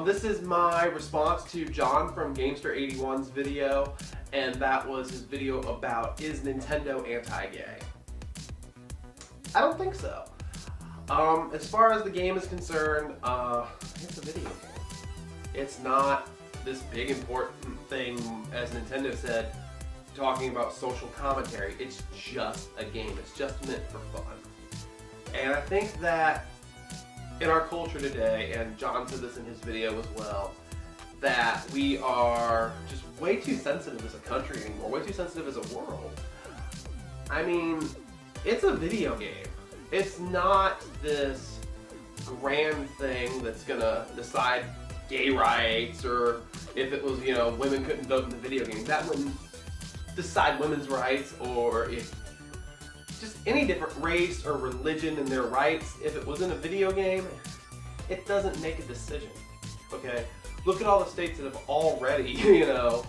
This is my response to John from Gamester81's video, and that was his video about, is Nintendo anti-gay? I don't think so. As far as the game is concerned, it's a video game. It's not this big important thing, as Nintendo said, talking about social commentary. It's just a game. It's just meant for fun. And I think that in our culture today, and John said this in his video as well, that we are just way too sensitive as a country anymore, way too sensitive as a world. I mean, it's a video game. It's not this grand thing that's gonna decide gay rights, or if it was, you know, women couldn't vote in the video game, that wouldn't decide women's rights, or if just any different race or religion and their rights. If it was in a video game, it doesn't make a decision, okay? Look at all the states that have already, you know,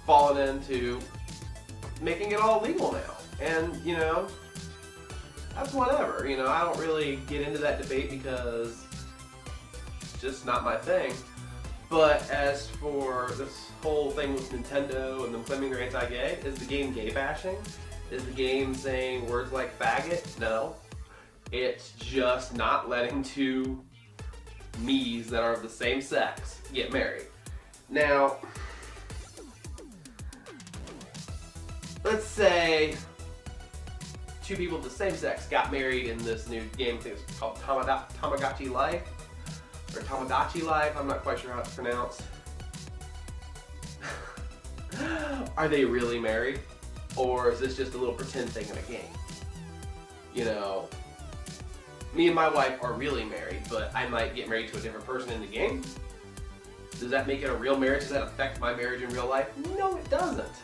fallen into making it all legal now. And, you know, that's whatever. You know, I don't really get into that debate because it's just not my thing. But as for this whole thing with Nintendo and them claiming they're anti-gay, is the game gay bashing? Is the game saying words like faggot? No. It's just not letting two me's that are of the same sex get married. Now, let's say two people of the same sex got married in this new game. I think it's called Tamagotchi Life, or Tamagotchi Life, I'm not quite sure how it's pronounced. Are they really married? Or is this just a little pretend thing in a game? You know, me and my wife are really married, but I might get married to a different person in the game. Does that make it a real marriage? Does that affect my marriage in real life? No, it doesn't.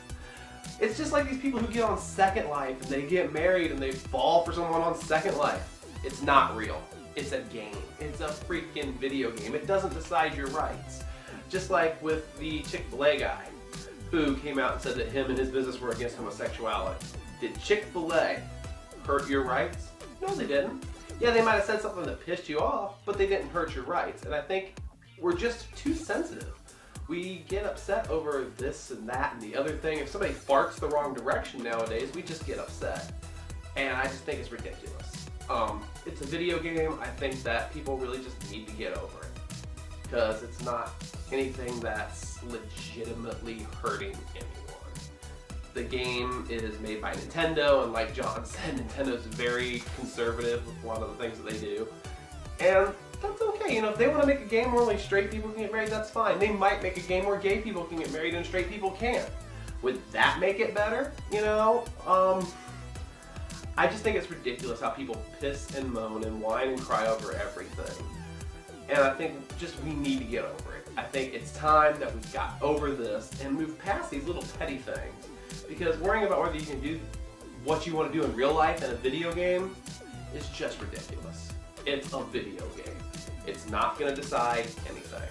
It's just like these people who get on Second Life and they get married and they fall for someone on Second Life. It's not real. It's a game. It's a freaking video game. It doesn't decide your rights. Just like with the Chick-fil-A guy who came out and said that him and his business were against homosexuality. Did Chick-fil-A hurt your rights? No, they didn't. Yeah, they might have said something that pissed you off, but they didn't hurt your rights. And I think we're just too sensitive. We get upset over this and that and the other thing. If somebody farts the wrong direction nowadays, we just get upset. And I just think it's ridiculous. It's a video game. I think that people really just need to get over it, because it's not anything that's legitimately hurting anyone. The game is made by Nintendo, and like John said, Nintendo's very conservative with a lot of the things that they do. And that's okay. You know, if they want to make a game where only straight people can get married, that's fine. They might make a game where gay people can get married and straight people can't. Would that make it better? You know, I just think it's ridiculous how people piss and moan and whine and cry over everything. And I think just we need to get over it. I think it's time that we've got over this and move past these little petty things. Because worrying about whether you can do what you want to do in real life in a video game is just ridiculous. It's a video game. It's not going to decide anything.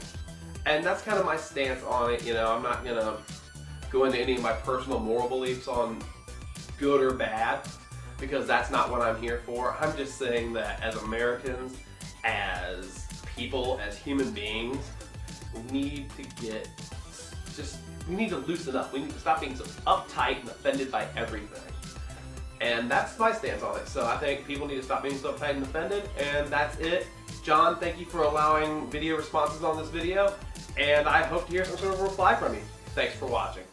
And that's kind of my stance on it. You know, I'm not going to go into any of my personal moral beliefs on good or bad, because that's not what I'm here for. I'm just saying that as Americans, as people, as human beings, we need to loosen up. We need to stop being so uptight and offended by everything. And that's my stance on it. So I think people need to stop being so uptight and offended, and that's it. John, thank you for allowing video responses on this video, and I hope to hear some sort of reply from you. Thanks for watching.